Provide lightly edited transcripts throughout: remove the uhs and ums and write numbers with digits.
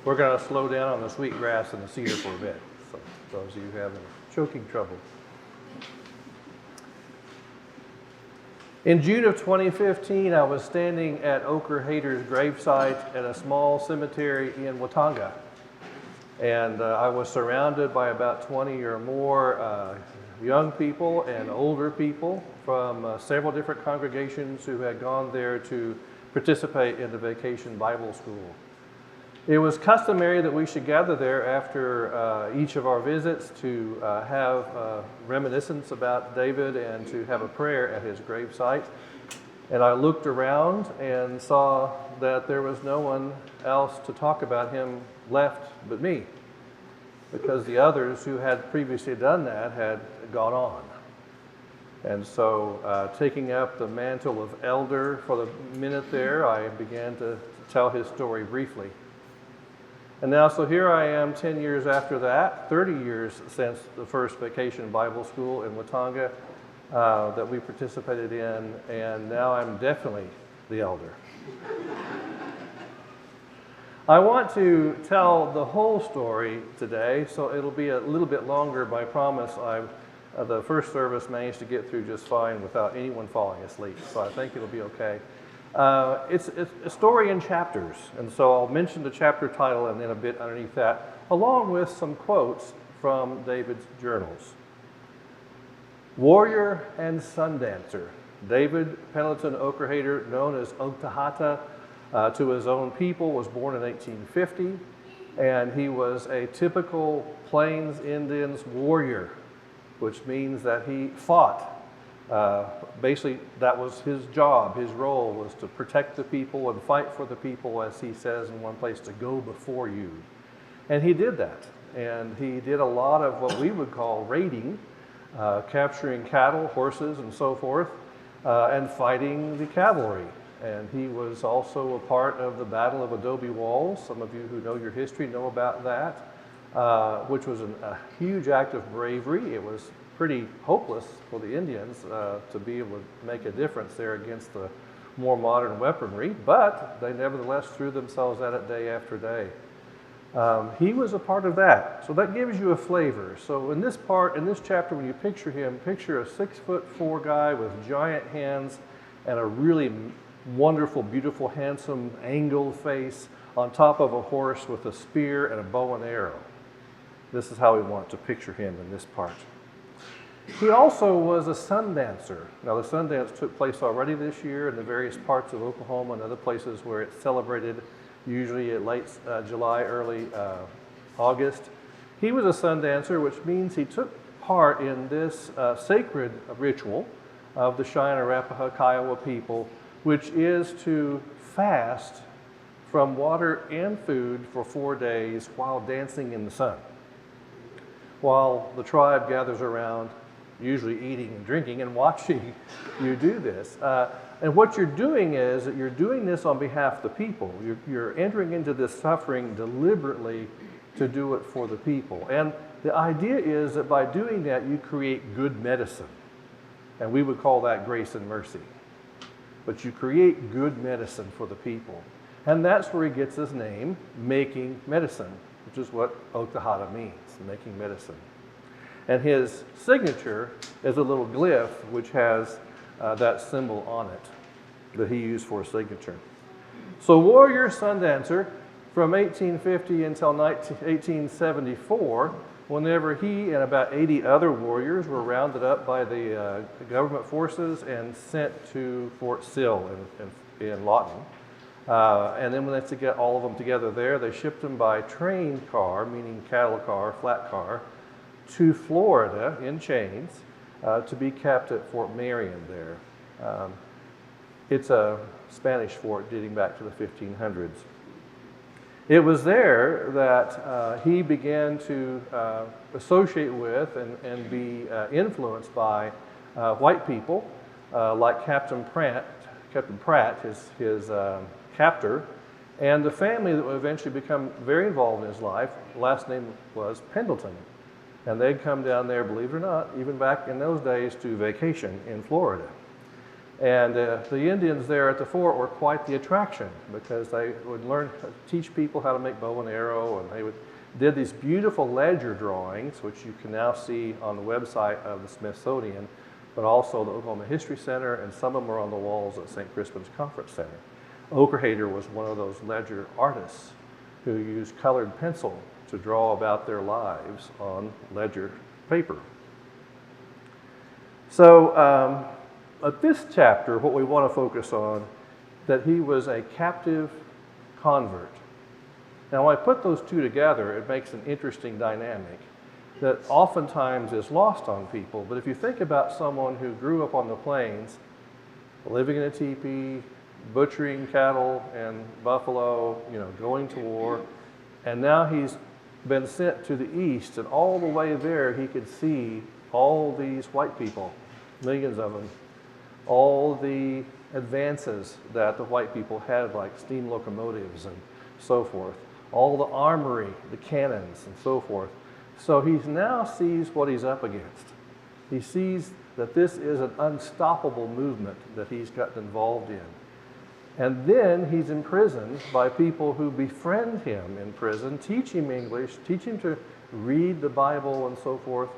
We're going to slow down on the sweet grass and the cedar for a bit, so those of you who have choking trouble. In June of 2015, I was standing at Oakerhater's gravesite at a small cemetery in Watanga. And I was surrounded by about 20 or more young people and older people from several different congregations who had gone there to participate in the Vacation Bible School. It was customary that we should gather there after each of our visits to have reminiscence about David and to have a prayer at his gravesite. And I looked around and saw that there was no one else to talk about him left but me, because the others who had previously done that had gone on. And so taking up the mantle of elder for the minute there, I began to tell his story briefly. And now, so here I am 10 years after that, 30 years since the first Vacation Bible School in Watanga that we participated in, and now I'm definitely the elder. I want to tell the whole story today, so it'll be a little bit longer, but I promise the first service managed to get through just fine without anyone falling asleep, so I think it'll be okay. It's a story in chapters, and so I'll mention the chapter title and then a bit underneath that, along with some quotes from David's journals. Warrior and Sundancer. David Pendleton Oakerhater, known as Oakerhater to his own people, was born in 1850, and he was a typical Plains Indians warrior, which means that he fought. Basically, that was his job. His role was to protect the people and fight for the people, as he says in one place, to go before you. And he did that. And he did a lot of what we would call raiding, capturing cattle, horses, and so forth, and fighting the cavalry. And he was also a part of the Battle of Adobe Walls. Some of you who know your history know about that, which was a huge act of bravery. It was pretty hopeless for the Indians to be able to make a difference there against the more modern weaponry, but they nevertheless threw themselves at it day after day. He was a part of that, so that gives you a flavor. So in this chapter, when you picture him, picture a 6'4" guy with giant hands and a really wonderful, beautiful, handsome, angled face on top of a horse with a spear and a bow and arrow. This is how we want to picture him in this part. He also was a Sundancer. Now, the Sundance took place already this year in the various parts of Oklahoma and other places where it's celebrated, usually at late July, early August. He was a Sundancer, which means he took part in this sacred ritual of the Cheyenne, Arapaho, Kiowa people, which is to fast from water and food for 4 days while dancing in the sun, while the tribe gathers around, usually eating and drinking and watching you do this. And what you're doing is that you're doing this on behalf of the people. You're entering into this suffering deliberately to do it for the people. And the idea is that by doing that, you create good medicine. And we would call that grace and mercy. But you create good medicine for the people. And that's where he gets his name, making medicine, which is what Oakerhater means, making medicine. And his signature is a little glyph which has that symbol on it that he used for a signature. So warrior Sundancer from 1850 until 1874, whenever he and about 80 other warriors were rounded up by the government forces and sent to Fort Sill in Lawton. And then when they get all of them together there, they shipped them by train car, meaning cattle car, flat car, to Florida in chains to be kept at Fort Marion there. It's a Spanish fort dating back to the 1500s. It was there that he began to associate with and be influenced by white people like Captain Pratt, his captor, and the family that would eventually become very involved in his life. Last name was Pendleton. And they'd come down there, believe it or not, even back in those days, to vacation in Florida. And the Indians there at the fort were quite the attraction because they would teach people how to make bow and arrow, and they did these beautiful ledger drawings, which you can now see on the website of the Smithsonian, but also the Oklahoma History Center, and some of them are on the walls at St. Crispin's Conference Center. Oakerhater was one of those ledger artists who used colored pencil to draw about their lives on ledger paper. So at this chapter, what we want to focus on, that he was a captive convert. Now, when I put those two together, it makes an interesting dynamic that oftentimes is lost on people. But if you think about someone who grew up on the plains, living in a teepee, butchering cattle and buffalo, going to war, and now he's been sent to the east, and all the way there he could see all these white people, millions of them, all the advances that the white people had, like steam locomotives and so forth, all the armory, the cannons and so forth. So he now sees what he's up against. He sees that this is an unstoppable movement that he's gotten involved in. And then he's imprisoned by people who befriend him in prison, teach him English, teach him to read the Bible and so forth.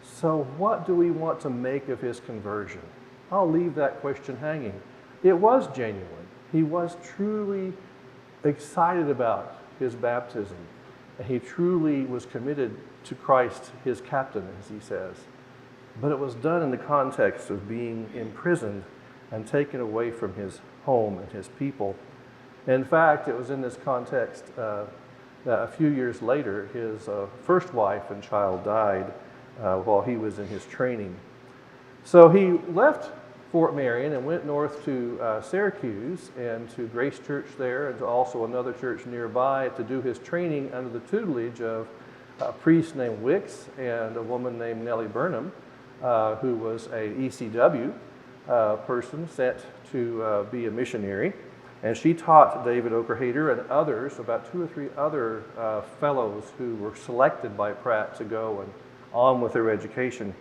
So what do we want to make of his conversion? I'll leave that question hanging. It was genuine. He was truly excited about his baptism. And he truly was committed to Christ, his captain, as he says. But it was done in the context of being imprisoned and taken away from his home and his people. In fact, it was in this context that a few years later, his first wife and child died while he was in his training. So he left Fort Marion and went north to Syracuse and to Grace Church there, and to also another church nearby, to do his training under the tutelage of a priest named Wicks and a woman named Nellie Burnham, who was a ECW person sent to be a missionary. And she taught David Oakerhater and others, about 2 or 3 other fellows who were selected by Pratt to go and on with their education.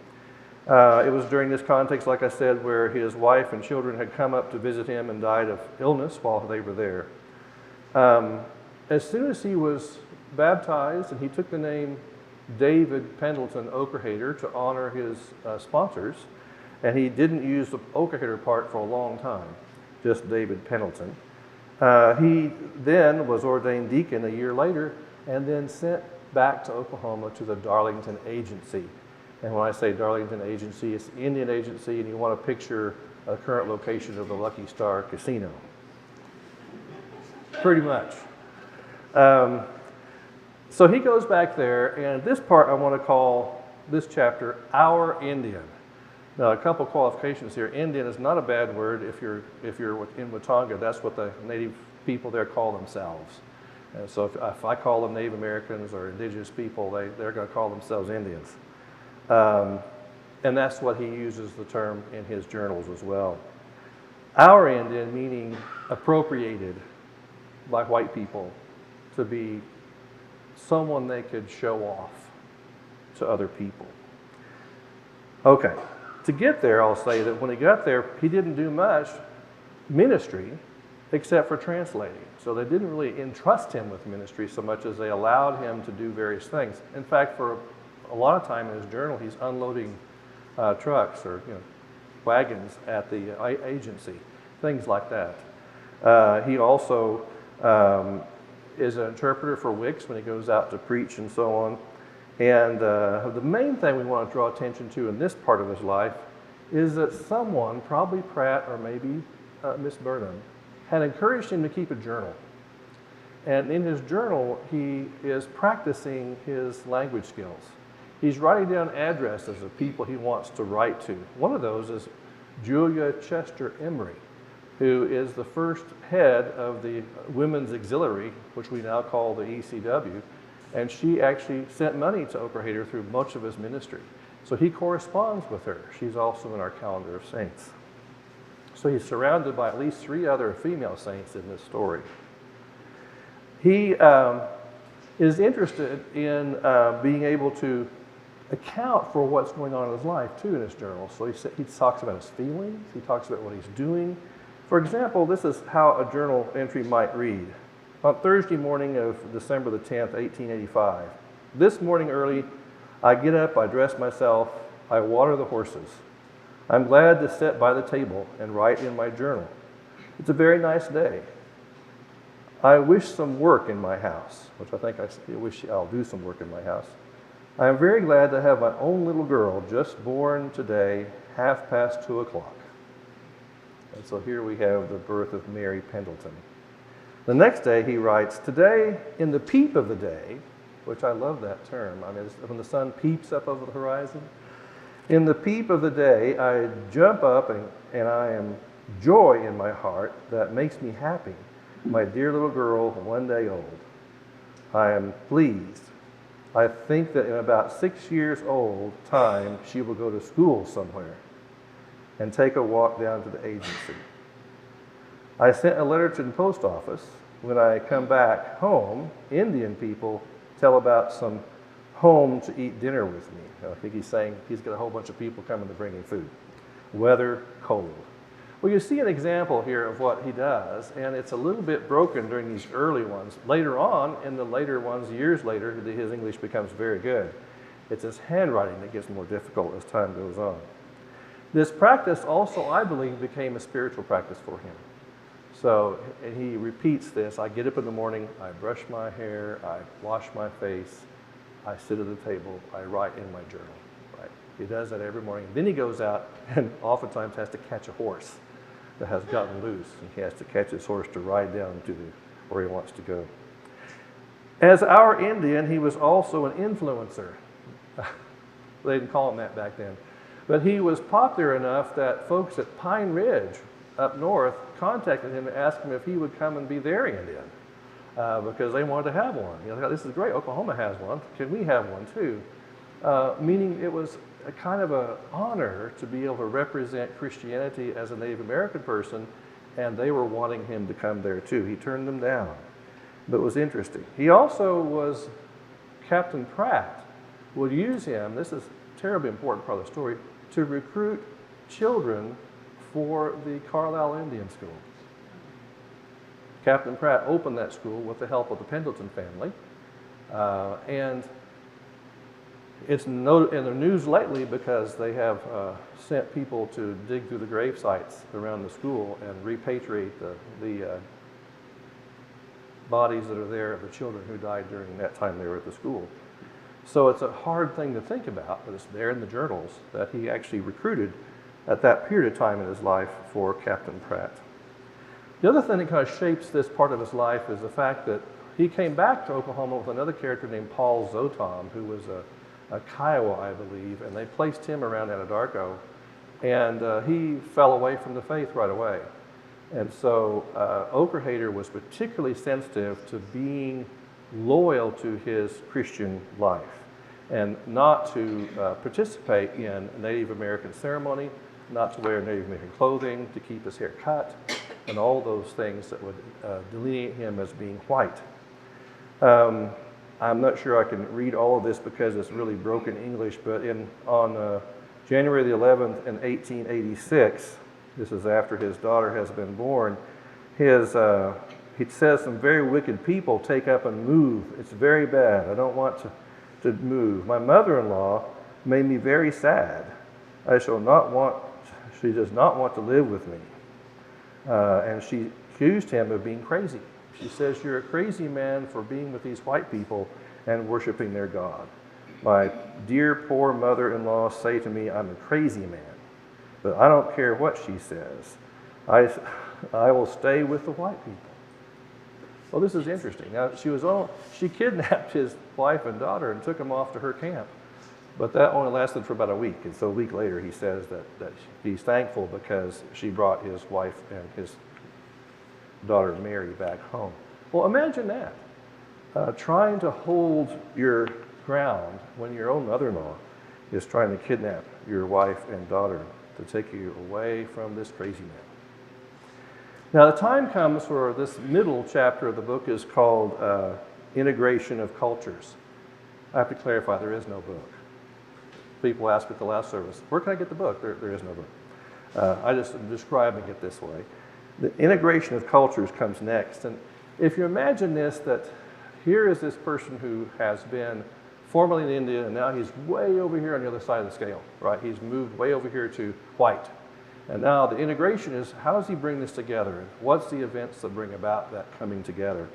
It was during this context, like I said, where his wife and children had come up to visit him and died of illness while they were there. As soon as he was baptized, and he took the name David Pendleton Oakerhater to honor his sponsors, and he didn't use the Oakerhater part for a long time, just David Pendleton. He then was ordained deacon a year later, and then sent back to Oklahoma to the Darlington Agency. And when I say Darlington Agency, it's the Indian Agency, and you want to picture a current location of the Lucky Star Casino. Pretty much. So he goes back there, and this part I want to call this chapter Our Indian. Now, a couple qualifications here. Indian is not a bad word. If you're in Watauga, that's what the native people there call themselves. And so if I call them Native Americans or indigenous people, they're going to call themselves Indians. And that's what he uses the term in his journals as well. Our Indian, meaning appropriated by white people to be someone they could show off to other people. Okay, to get there, I'll say that when he got there, he didn't do much ministry except for translating. So they didn't really entrust him with ministry so much as they allowed him to do various things. In fact, for a lot of time in his journal, he's unloading trucks or wagons at the agency, things like that. He also is an interpreter for Wicks when he goes out to preach and so on. And the main thing we want to draw attention to in this part of his life is that someone, probably Pratt or maybe Miss Burnham, had encouraged him to keep a journal. And in his journal, he is practicing his language skills. He's writing down addresses of people he wants to write to. One of those is Julia Chester Emery, who is the first head of the Women's Auxiliary, which we now call the ECW, and she actually sent money to Oakerhater through much of his ministry. So he corresponds with her. She's also in our calendar of saints. So he's surrounded by at least 3 other female saints in this story. He is interested in being able to account for what's going on in his life, too, in his journal. So he talks about his feelings. He talks about what he's doing. For example, this is how a journal entry might read. On Thursday morning of December the 10th, 1885, this morning early, I get up, I dress myself, I water the horses. I'm glad to sit by the table and write in my journal. It's a very nice day. I wish some work in my house, which I think I wish I'll do some work in my house. I am very glad to have my own little girl just born today, 2:30. And so here we have the birth of Mary Pendleton. The next day he writes, today in the peep of the day, which I love that term. I mean, it's when the sun peeps up over the horizon. In the peep of the day, I jump up and I am joy in my heart that makes me happy. My dear little girl, 1 day old. I am pleased. I think that in about 6 years old time, she will go to school somewhere and take a walk down to the agency. I sent a letter to the post office. When I come back home, Indian people tell about some home to eat dinner with me. I think he's saying he's got a whole bunch of people coming to bring him food. Weather, cold. Well, you see an example here of what he does, and it's a little bit broken during these early ones. Later on, in the later ones, years later, his English becomes very good. It's his handwriting that gets more difficult as time goes on. This practice also, I believe, became a spiritual practice for him. So, and he repeats this, I get up in the morning, I brush my hair, I wash my face, I sit at the table, I write in my journal. Right? He does that every morning. Then he goes out and oftentimes has to catch a horse that has gotten loose, and he has to catch his horse to ride down to where he wants to go. As our Indian, he was also an influencer. They didn't call him that back then. But he was popular enough that folks at Pine Ridge up north contacted him and asked him if he would come and be their Indian because they wanted to have one. You know, this is great, Oklahoma has one, can we have one too? Meaning it was a kind of an honor to be able to represent Christianity as a Native American person, and they were wanting him to come there too. He turned them down, but it was interesting. He also was, Captain Pratt would use him, this is a terribly important part of the story, to recruit children for the Carlisle Indian School. Captain Pratt opened that school with the help of the Pendleton family, and it's in the news lately because they have sent people to dig through the grave sites around the school and repatriate the bodies that are there of the children who died during that time they were at the school. So it's a hard thing to think about, but it's there in the journals that he actually recruited at that period of time in his life for Captain Pratt. The other thing that kind of shapes this part of his life is the fact that he came back to Oklahoma with another character named Paul Zotom, who was a Kiowa, I believe, and they placed him around Anadarko, and he fell away from the faith right away. And so Oakerhater was particularly sensitive to being loyal to his Christian life and not to participate in Native American ceremony, not to wear Native American clothing, to keep his hair cut, and all those things that would delineate him as being white. I'm not sure I can read all of this because it's really broken English, but on January the 11th in 1886, this is after his daughter has been born, he says some very wicked people take up and move. It's very bad. I don't want to move. My mother-in-law made me very sad. She does not want to live with me. And she accused him of being crazy. She says, you're a crazy man for being with these white people and worshiping their God. My dear poor mother-in-law say to me, I'm a crazy man. But I don't care what she says. I will stay with the white people. Well, this is interesting. Now, she kidnapped his wife and daughter and took them off to her camp. But that only lasted for about a week. And so a week later, he says that he's thankful because she brought his wife and his daughter Mary back home. Well, imagine that. Trying to hold your ground when your own mother-in-law is trying to kidnap your wife and daughter to take you away from this crazy man. Now, the time comes for this middle chapter of the book is called Integration of Cultures. I have to clarify, there is no book. People asked at the last service, where can I get the book? There is no book. I just am describing it this way. The integration of cultures comes next. And if you imagine this, that here is this person who has been formerly in India, and now he's way over here on the other side of the scale, right? He's moved way over here to white. And now the integration is, how does he bring this together? What's the events that bring about that coming together?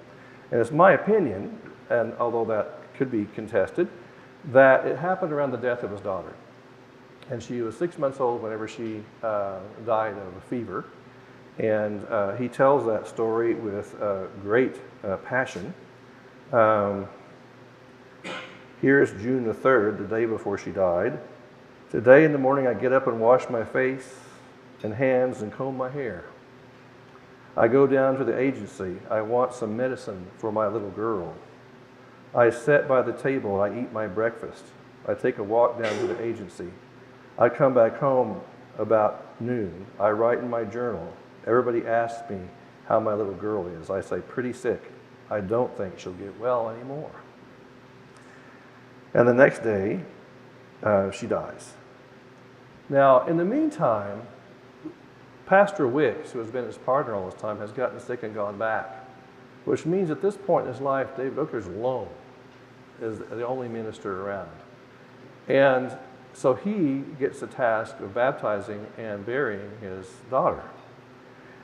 And it's my opinion, and although that could be contested, that it happened around the death of his daughter. And she was 6 months old whenever she died of a fever. And he tells that story with great passion. Here's June the 3rd, the day before she died. Today in the morning I get up and wash my face and hands and comb my hair. I go down to the agency. I want some medicine for my little girl. I sit by the table. I eat my breakfast. I take a walk down to the agency. I come back home about noon. I write in my journal. Everybody asks me how my little girl is. I say, pretty sick. I don't think she'll get well anymore. And the next day, she dies. Now, in the meantime, Pastor Wicks, who has been his partner all this time, has gotten sick and gone back, which means at this point in his life, David Oaker's alone, is the only minister around. And so he gets the task of baptizing and burying his daughter.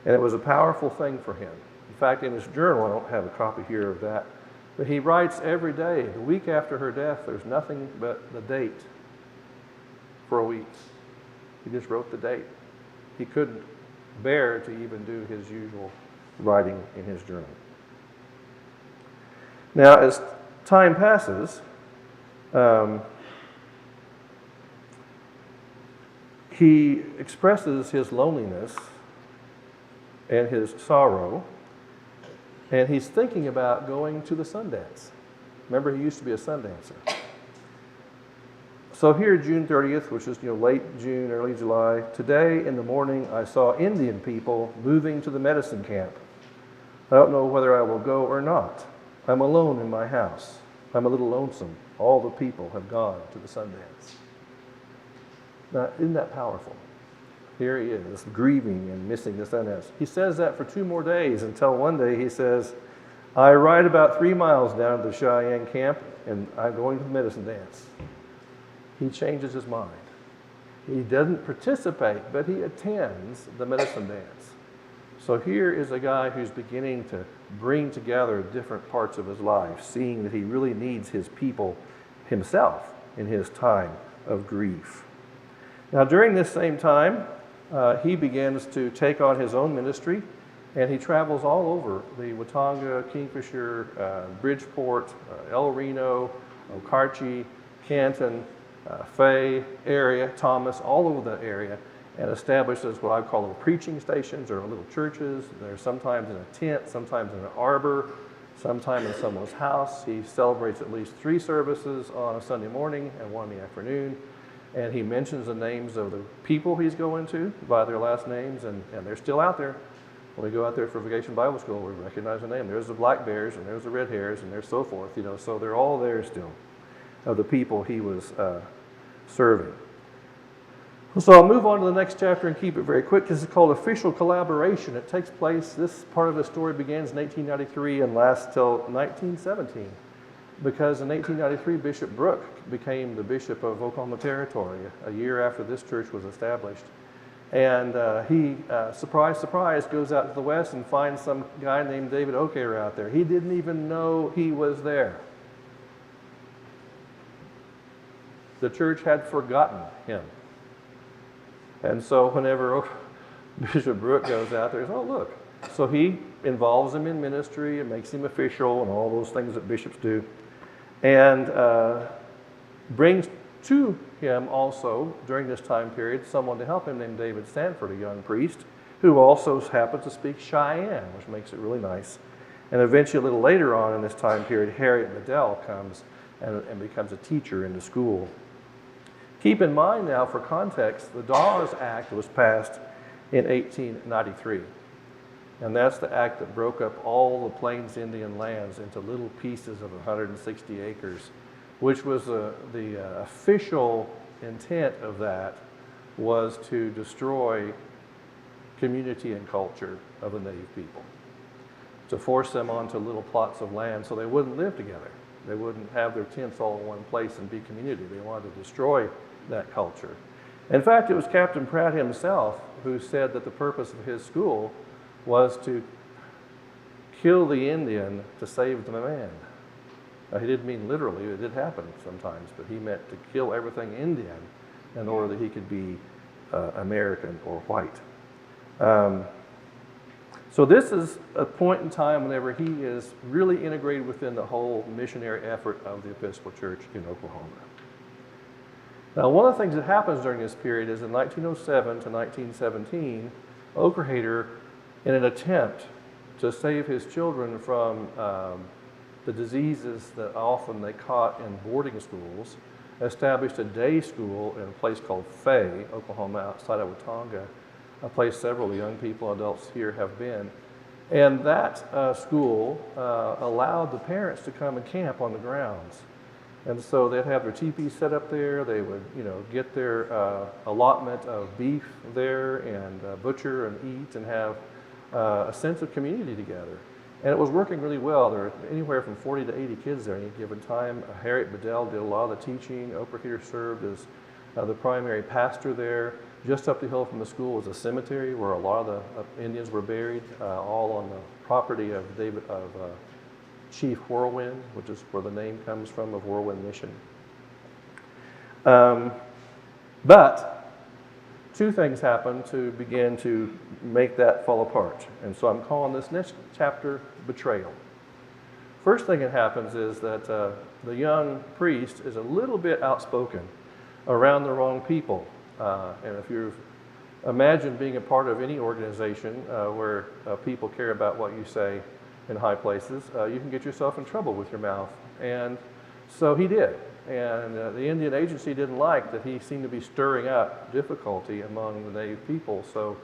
And it was a powerful thing for him. In fact, in his journal, I don't have a copy here of that, but he writes every day, the week after her death, there's nothing but the date for a week. He just wrote the date. He couldn't bear to even do his usual writing in his journal. Now, as time passes, he expresses his loneliness and his sorrow, and he's thinking about going to the Sundance. Remember, he used to be a Sundancer. So here, June 30th, which is late June, early July, today in the morning I saw Indian people moving to the medicine camp. I don't know whether I will go or not. I'm alone in my house. I'm a little lonesome. All the people have gone to the Sundance. Now, isn't that powerful? Here he is, grieving and missing the Sundance. He says that for 2 more days until one day he says, I ride about 3 miles down to the Cheyenne camp and I'm going to the medicine dance. He changes his mind. He doesn't participate, but he attends the medicine dance. So here is a guy who's beginning to bring together different parts of his life, seeing that he really needs his people himself in his time of grief. Now, during this same time, he begins to take on his own ministry, and he travels all over the Watauga, Kingfisher, Bridgeport, El Reno, Okarche, Canton, Fay area, Thomas, all over the area, and establishes what I call little preaching stations or little churches. They're sometimes in a tent, sometimes in an arbor, sometimes in someone's house. He celebrates at least 3 services on a Sunday morning and 1 in the afternoon. And he mentions the names of the people he's going to by their last names, and they're still out there. When we go out there for Vacation Bible School, we recognize the name. There's the black bears, and there's the red hairs, and there's so forth. So they're all there still of the people he was serving. So I'll move on to the next chapter and keep it very quick. This is called Official Collaboration. It takes place, this part of the story begins in 1893 and lasts till 1917. Because in 1893, Bishop Brooke became the bishop of Oklahoma Territory a year after this church was established. And he, surprise, surprise, goes out to the west and finds some guy named David Oakerhater out there. He didn't even know he was there. The church had forgotten him. And so whenever Bishop Brooke goes out there, he says, oh, look. So he involves him in ministry and makes him official and all those things that bishops do. And brings to him also, during this time period, someone to help him named David Sanford, a young priest, who also happens to speak Cheyenne, which makes it really nice. And eventually, a little later on in this time period, Harriet Bedell comes and becomes a teacher in the school. Keep in mind now, for context, the Dawes Act was passed in 1893. And that's the act that broke up all the Plains Indian lands into little pieces of 160 acres, which was the official intent of that was to destroy community and culture of the native people, to force them onto little plots of land so they wouldn't live together. They wouldn't have their tents all in one place and be community. They wanted to destroy that culture. In fact, it was Captain Pratt himself who said that the purpose of his school was to kill the Indian to save the man. He didn't mean literally, it did happen sometimes, but he meant to kill everything Indian in order that he could be American or white. So this is a point in time whenever he is really integrated within the whole missionary effort of the Episcopal Church in Oklahoma. Now, one of the things that happens during this period is in 1907 to 1917, Oakerhater, in an attempt to save his children from the diseases that often they caught in boarding schools, established a day school in a place called Fay, Oklahoma, outside of Watonga, a place several young people, adults here have been. And that school allowed the parents to come and camp on the grounds. And so they'd have their teepees set up there. They would, get their allotment of beef there and butcher and eat and have a sense of community together. And it was working really well. There were anywhere from 40 to 80 kids there at any given time. Harriet Bedell did a lot of the teaching. Oakerhater served as the primary pastor there. Just up the hill from the school was a cemetery where a lot of the Indians were buried, all on the property of Chief Whirlwind, which is where the name comes from, of Whirlwind Mission. But two things happened to begin to make that fall apart. And so I'm calling this next chapter Betrayal. First thing that happens is that the young priest is a little bit outspoken around the wrong people. And if you imagine being a part of any organization where people care about what you say in high places, you can get yourself in trouble with your mouth. And so he did. And the Indian Agency didn't like that he seemed to be stirring up difficulty among the native people. So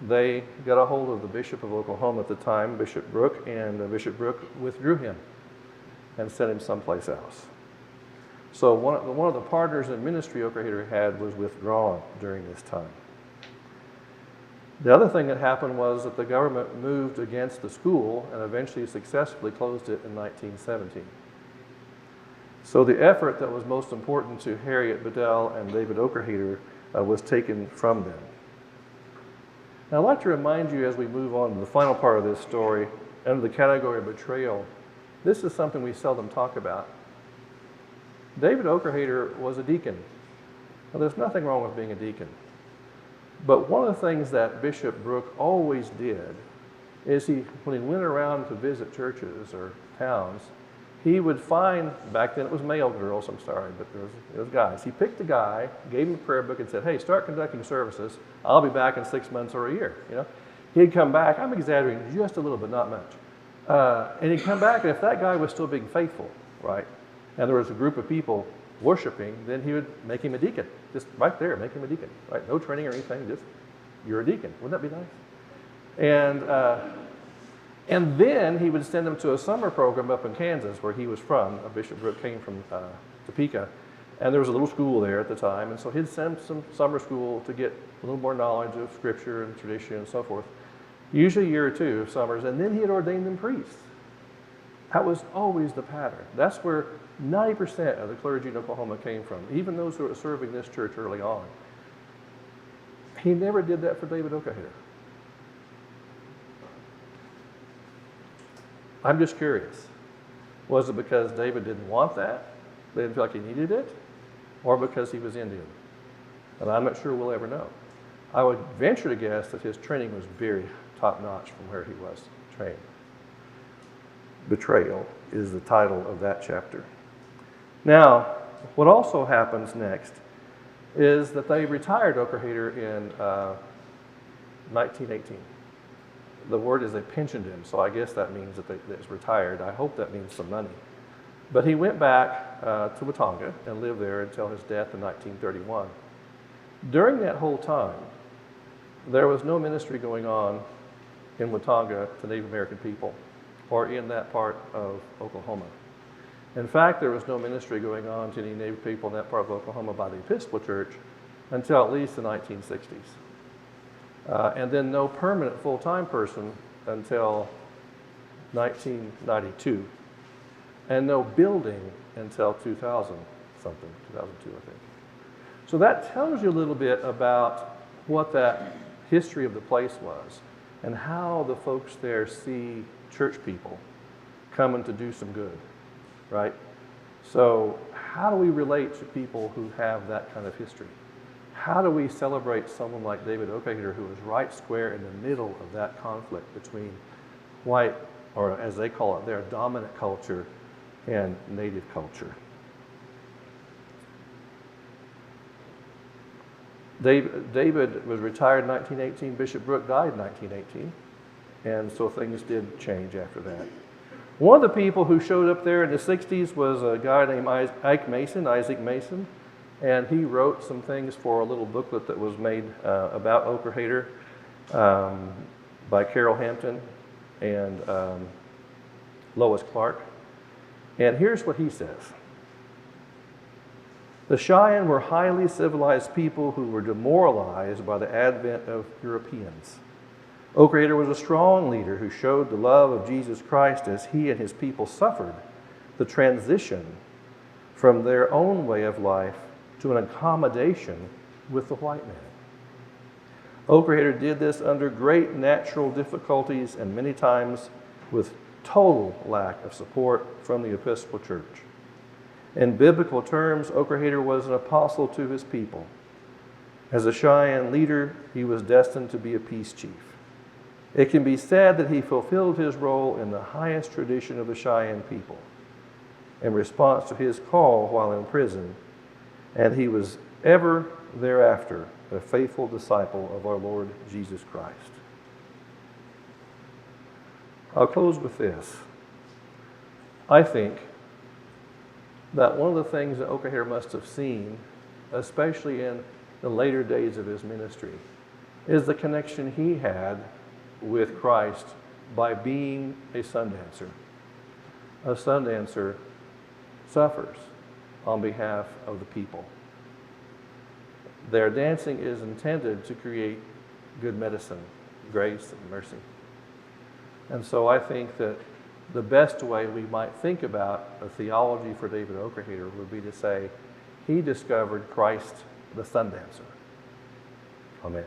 they got a hold of the Bishop of Oklahoma at the time, Bishop Brooke, and Bishop Brooke withdrew him and sent him someplace else. So one of the partners in ministry Oakerhater had was withdrawn during this time. The other thing that happened was that the government moved against the school and eventually successfully closed it in 1917. So the effort that was most important to Harriet Bedell and David Oakerhater was taken from them. Now I'd like to remind you as we move on to the final part of this story, under the category of betrayal, this is something we seldom talk about. David Oakerhater was a deacon. Now, there's nothing wrong with being a deacon. But one of the things that Bishop Brooke always did is when he went around to visit churches or towns, he would find, back then it was male girls, I'm sorry, but it was guys. He picked a guy, gave him a prayer book and said, hey, start conducting services. I'll be back in 6 months or a year. He'd come back, I'm exaggerating just a little bit, not much. And he'd come back, and if that guy was still being faithful, right, and there was a group of people worshiping, then he would make him a deacon. Just right there, make him a deacon, right? No training or anything, just, you're a deacon. Wouldn't that be nice? And then he would send him to a summer program up in Kansas where he was from. Bishop Brooke came from Topeka, and there was a little school there at the time, and so he'd send him some summer school to get a little more knowledge of scripture and tradition and so forth, usually a year or two of summers, and then he had ordained them priests. That was always the pattern. That's where 90% of the clergy in Oklahoma came from, even those who were serving this church early on. He never did that for David Oakerhater. I'm just curious. Was it because David didn't want that? They didn't feel like he needed it? Or because he was Indian? And I'm not sure we'll ever know. I would venture to guess that his training was very top-notch from where he was trained. Betrayal is the title of that chapter. Now, what also happens next is that they retired Oakerhater in 1918. The word is they pensioned him, so I guess that means that he's retired. I hope that means some money. But he went back to Watonga and lived there until his death in 1931. During that whole time, there was no ministry going on in Watonga to Native American people or in that part of Oklahoma. In fact, there was no ministry going on to any Native people in that part of Oklahoma by the Episcopal Church until at least the 1960s. And then no permanent full-time person until 1992. And no building until 2000 something, 2002 I think. So that tells you a little bit about what that history of the place was and how the folks there see church people coming to do some good, right? So how do we relate to people who have that kind of history? How do we celebrate someone like David Oakerhater, who was right square in the middle of that conflict between white, or as they call it, their dominant culture, and native culture? David was retired in 1918. Bishop Brooke died in 1918. And so things did change after that. One of the people who showed up there in the 60s was a guy named Isaac Mason. And he wrote some things for a little booklet that was made about Oakerhater by Carol Hampton and Lois Clark. And here's what he says. The Cheyenne were highly civilized people who were demoralized by the advent of Europeans. Oakerhater was a strong leader who showed the love of Jesus Christ as he and his people suffered the transition from their own way of life to an accommodation with the white man. Oakerhater did this under great natural difficulties and many times with total lack of support from the Episcopal Church. In biblical terms, Oakerhater was an apostle to his people. As a Cheyenne leader, he was destined to be a peace chief. It can be said that he fulfilled his role in the highest tradition of the Cheyenne people in response to his call while in prison, and he was ever thereafter a faithful disciple of our Lord Jesus Christ. I'll close with this. I think that one of the things that Oakerhater must have seen, especially in the later days of his ministry, is the connection he had with Christ by being a Sundancer. A Sundancer suffers on behalf of the people. Their dancing is intended to create good medicine, grace, and mercy. And so I think that the best way we might think about a theology for David Oakerhater would be to say, he discovered Christ the Sundancer. Amen.